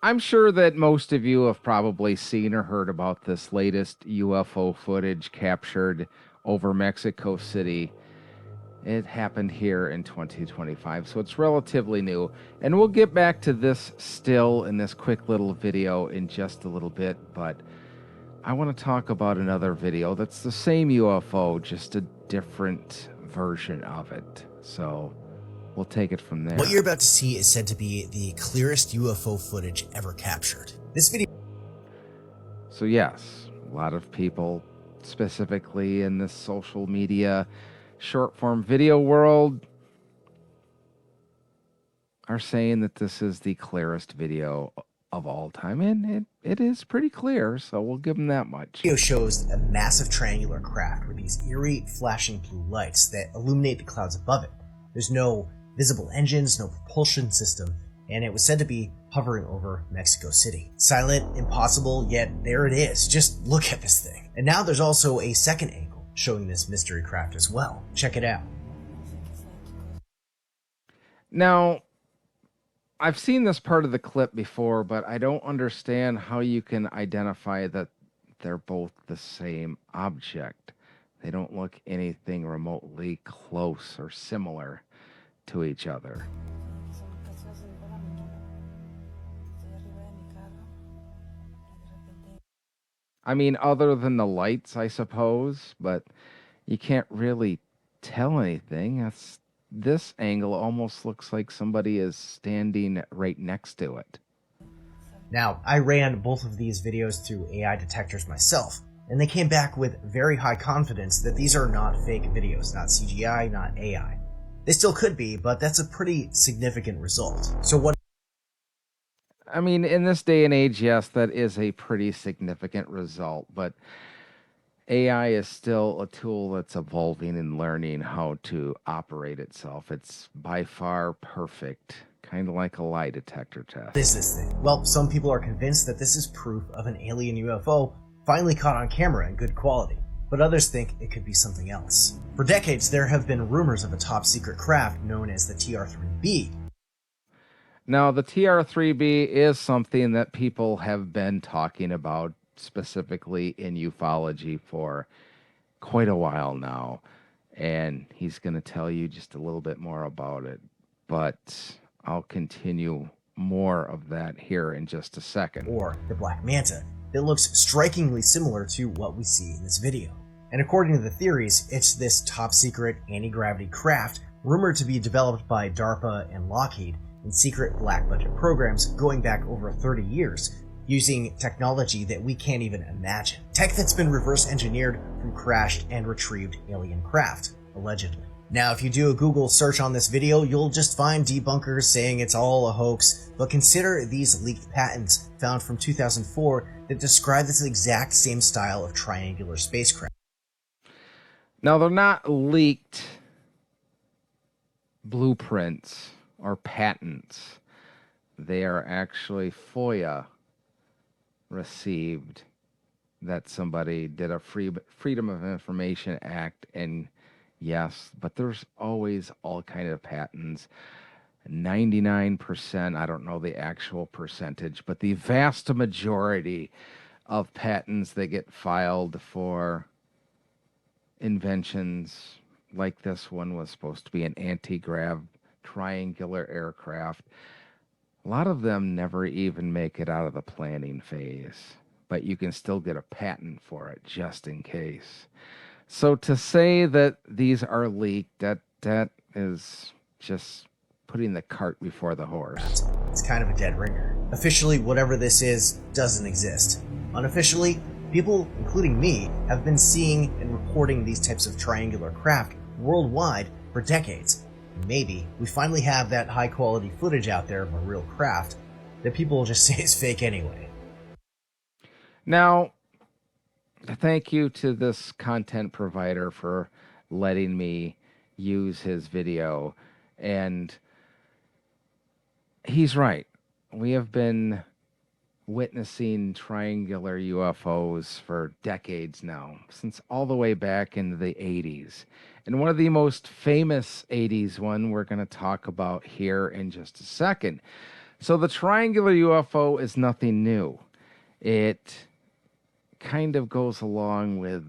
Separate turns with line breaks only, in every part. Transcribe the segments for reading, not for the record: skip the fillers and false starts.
I'm sure that most of you have probably seen or heard about this latest UFO footage captured over Mexico City. It happened here in 2025, so it's relatively new. And we'll get back to this still in this quick little video in just a little bit, but I want to talk about another video that's the same UFO, just a different version of it. So we'll take it from there.
What you're about to see is said to be the clearest UFO footage ever captured. This video.
So yes, a lot of people, specifically in this social media short form video world, are saying that this is the clearest video of all time, and it is pretty clear, so we'll give them that much.
Video shows a massive triangular craft with these eerie flashing blue lights that illuminate the clouds above it. There's no visible engines, no propulsion system, and it was said to be hovering over Mexico City. Silent, impossible, yet there it is. Just look at this thing. And now there's also a second angle showing this mystery craft as well. Check it out.
Now, I've seen this part of the clip before, but I don't understand how you can identify that they're both the same object. They don't look anything remotely close or similar to each other. I mean, other than the lights, I suppose, but you can't really tell anything. This angle almost looks like somebody is standing right next to it.
Now, I ran both of these videos through AI detectors myself, and they came back with very high confidence that these are not fake videos, not CGI, not AI. They still could be, but that's a pretty significant result. So what?
I mean, in this day and age, yes, that is a pretty significant result, but AI is still a tool that's evolving and learning how to operate itself. It's by far perfect, kind of like a lie detector test.
What is this thing? Well, some people are convinced that this is proof of an alien UFO finally caught on camera in good quality, but others think it could be something else. For decades, there have been rumors of a top-secret craft known as the TR-3B.
Now, the TR-3B is something that people have been talking about, specifically in ufology, for quite a while now, and he's going to tell you just a little bit more about it, but I'll continue more of that here in just a second.
Or the Black Manta, that looks strikingly similar to what we see in this video. And according to the theories, it's this top-secret anti-gravity craft rumored to be developed by DARPA and Lockheed in secret black budget programs going back over 30 years, using technology that we can't even imagine. Tech that's been reverse engineered from crashed and retrieved alien craft, allegedly. Now, if you do a Google search on this video, you'll just find debunkers saying it's all a hoax, but consider these leaked patents found from 2004 that describe this exact same style of triangular spacecraft.
Now, they're not leaked blueprints or patents. They are actually FOIA received, that somebody did a Freedom of Information Act, and yes, but there's always all kind of patents. 99%, I don't know the actual percentage, but the vast majority of patents that get filed for inventions like this one was supposed to be an anti-grav triangular aircraft. A lot of them never even make it out of the planning phase, but you can still get a patent for it just in case. So to say that these are leaked, that is just putting the cart before the horse.
It's kind of a dead ringer. Officially, whatever this is doesn't exist. Unofficially, people, including me, have been seeing and reporting these types of triangular craft worldwide for decades. Maybe we finally have that high-quality footage out there of a real craft that people will just say is fake anyway.
Now, thank you to this content provider for letting me use his video, and he's right. We have been witnessing triangular UFOs for decades now, since all the way back into the 80s. And one of the most famous 80s one we're going to talk about here in just a second. So the triangular UFO is nothing new. It kind of goes along with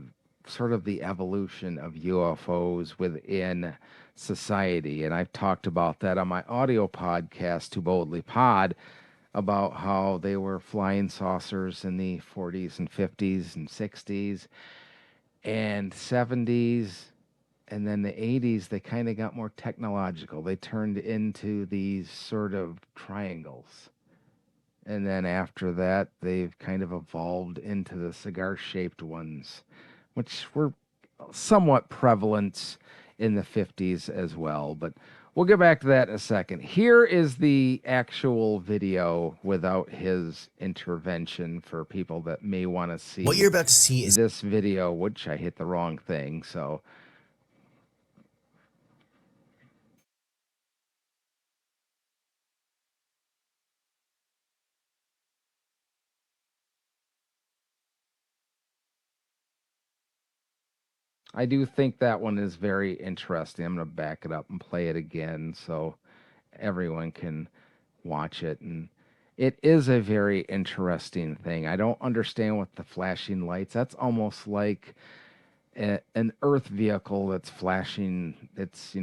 sort of the evolution of UFOs within society. And I've talked about that on my audio podcast, Too Boldly Pod, about how they were flying saucers in the 40s and 50s and 60s and 70s. And then the 80s, they kind of got more technological. They turned into these sort of triangles. And then after that, they've kind of evolved into the cigar-shaped ones, which were somewhat prevalent in the 50s as well. But we'll get back to that in a second. Here is the actual video without his intervention for people that may want to see
What you're about to see is
this video, which I hit the wrong thing, so... I do think that one is very interesting. I'm going to back it up and play it again so everyone can watch it. And it is a very interesting thing. I don't understand what the flashing lights, that's almost like an Earth vehicle that's flashing its,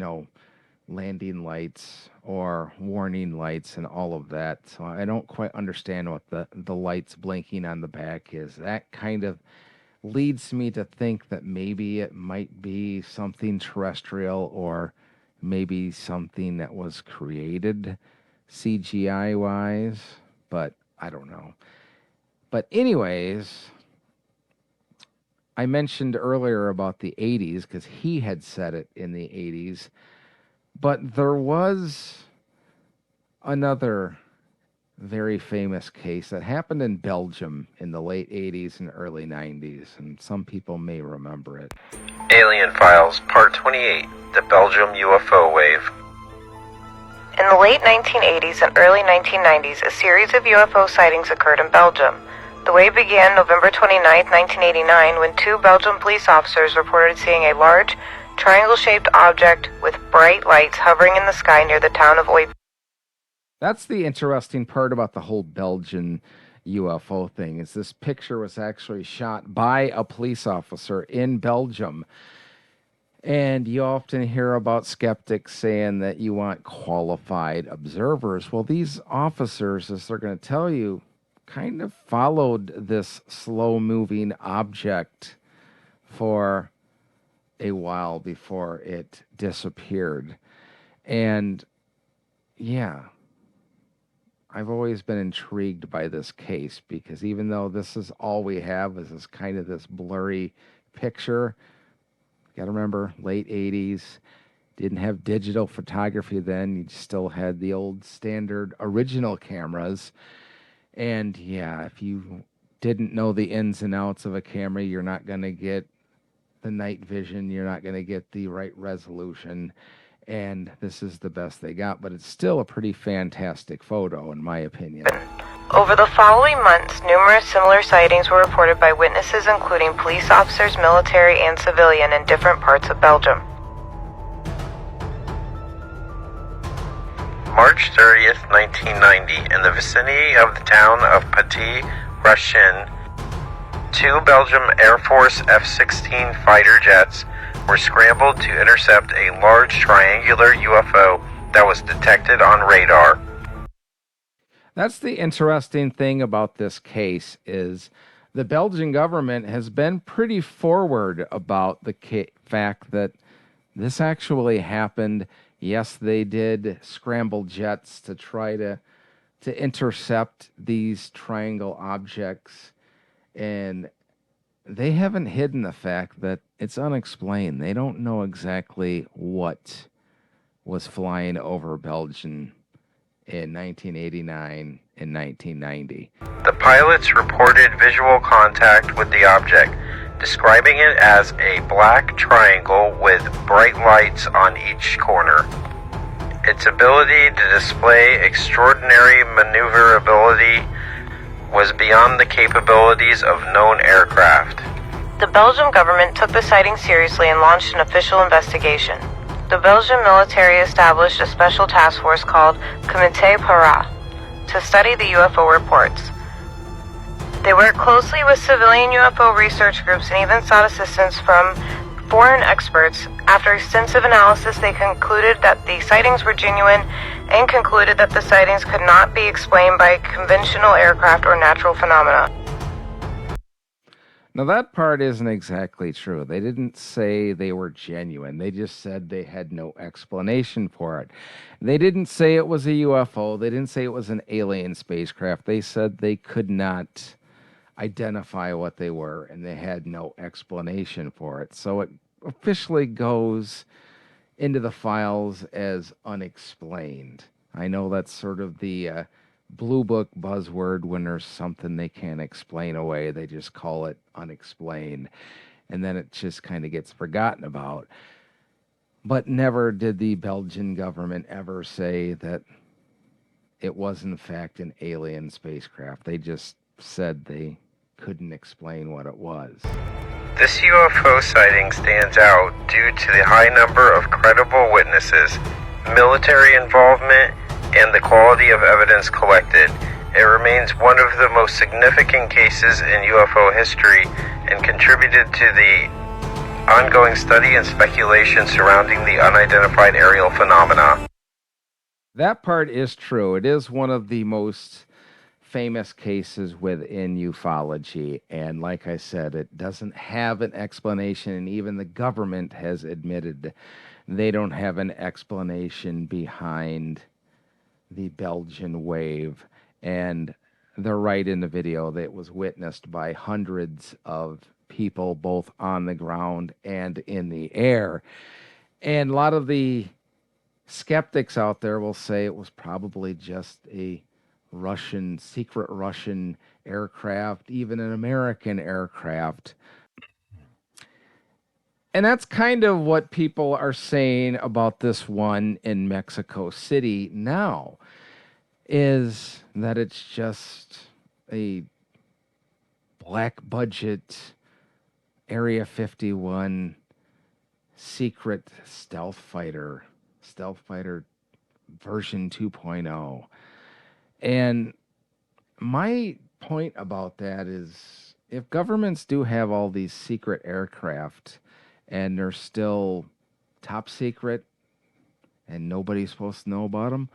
landing lights or warning lights and all of that. So I don't quite understand what the lights blinking on the back is. That kind of leads me to think that maybe it might be something terrestrial or maybe something that was created CGI wise, but I don't know. But anyways, I mentioned earlier about the 80s because he had said it in the 80s, but there was another very famous case that happened in Belgium in the late 80s and early 90s, and some people may remember it.
Alien Files, Part 28, The Belgium UFO Wave.
In the late 1980s and early 1990s, a series of UFO sightings occurred in Belgium. The wave began November 29, 1989, when two Belgian police officers reported seeing a large, triangle-shaped object with bright lights hovering in the sky near the town of Oip.
That's the interesting part about the whole Belgian UFO thing, is this picture was actually shot by a police officer in Belgium. And you often hear about skeptics saying that you want qualified observers. Well, these officers, as they're going to tell you, kind of followed this slow-moving object for a while before it disappeared. And, yeah, I've always been intrigued by this case because even though this is all we have is this kind of this blurry picture, you got to remember, late 80s, didn't have digital photography then. You still had the old standard original cameras. And yeah, if you didn't know the ins and outs of a camera, you're not going to get the night vision. You're not going to get the right resolution. And this is the best they got, but it's still a pretty fantastic photo, in my opinion.
Over the following months, numerous similar sightings were reported by witnesses, including police officers, military, and civilian in different parts of Belgium.
March 30th, 1990, in the vicinity of the town of Petit Rachin, two Belgium Air Force F-16 fighter jets were scrambled to intercept a large triangular UFO that was detected on radar.
That's the interesting thing about this case is the Belgian government has been pretty forward about the fact that this actually happened. Yes, they did scramble jets to try to intercept these triangle objects, and they haven't hidden the fact that it's unexplained. They don't know exactly what was flying over Belgium in 1989 and 1990.
The pilots reported visual contact with the object, describing it as a black triangle with bright lights on each corner. Its ability to display extraordinary maneuverability was beyond the capabilities of known aircraft.
The Belgian government took the sighting seriously and launched an official investigation. The Belgian military established a special task force called Comité Para. to study the UFO reports. They worked closely with civilian UFO research groups and even sought assistance from foreign experts. After extensive analysis, they concluded that the sightings were genuine and concluded that the sightings could not be explained by conventional aircraft or natural phenomena.
Now, that part isn't exactly true. They didn't say they were genuine. They just said they had no explanation for it. They didn't say it was a UFO. They didn't say it was an alien spacecraft. They said they could not identify what they were, and they had no explanation for it. So it officially goes into the files as unexplained. I know that's sort of the blue book buzzword. When there's something they can't explain away, they just call it unexplained, and then it just kind of gets forgotten about. But never did the Belgian government ever say that it was in fact an alien spacecraft. They just said they couldn't explain what it was.
This UFO sighting stands out due to the high number of credible witnesses, military involvement, and the quality of evidence collected. It remains one of the most significant cases in UFO history and contributed to the ongoing study and speculation surrounding the unidentified aerial phenomena.
That part is true. It is one of the most famous cases within ufology, and like I said, it doesn't have an explanation, and even the government has admitted they don't have an explanation behind the Belgian wave. And they're right in the video that it was witnessed by hundreds of people, both on the ground and in the air. And a lot of the skeptics out there will say it was probably just a secret Russian aircraft, even an American aircraft. And that's kind of what people are saying about this one in Mexico City now, is that it's just a black budget Area 51 secret stealth fighter version 2.0. And my point about that is, if governments do have all these secret aircraft and they're still top secret and nobody's supposed to know about them,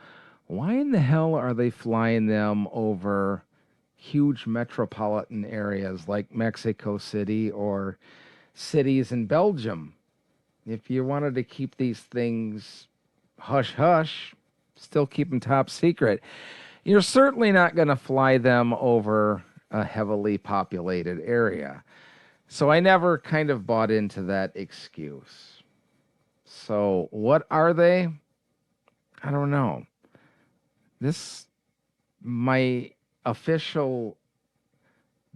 why in the hell are they flying them over huge metropolitan areas like Mexico City or cities in Belgium? If you wanted to keep these things hush hush, still keep them top secret, you're certainly not going to fly them over a heavily populated area. So I never kind of bought into that excuse. So what are they? I don't know. My official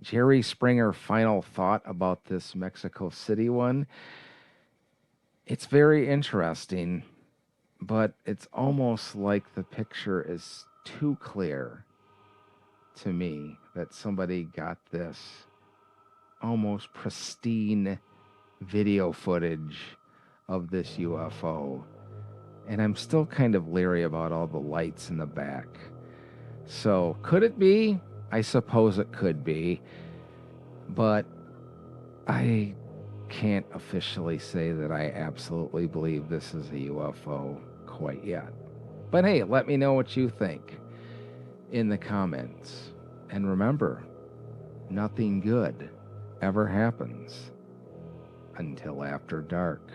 Jerry Springer final thought about this Mexico City one, it's very interesting, but it's almost like the picture is too clear to me that somebody got this almost pristine video footage of this UFO. And I'm still kind of leery about all the lights in the back. So could it be? I suppose it could be. But I can't officially say that I absolutely believe this is a UFO quite yet. But hey, let me know what you think in the comments. And remember, nothing good ever happens until after dark.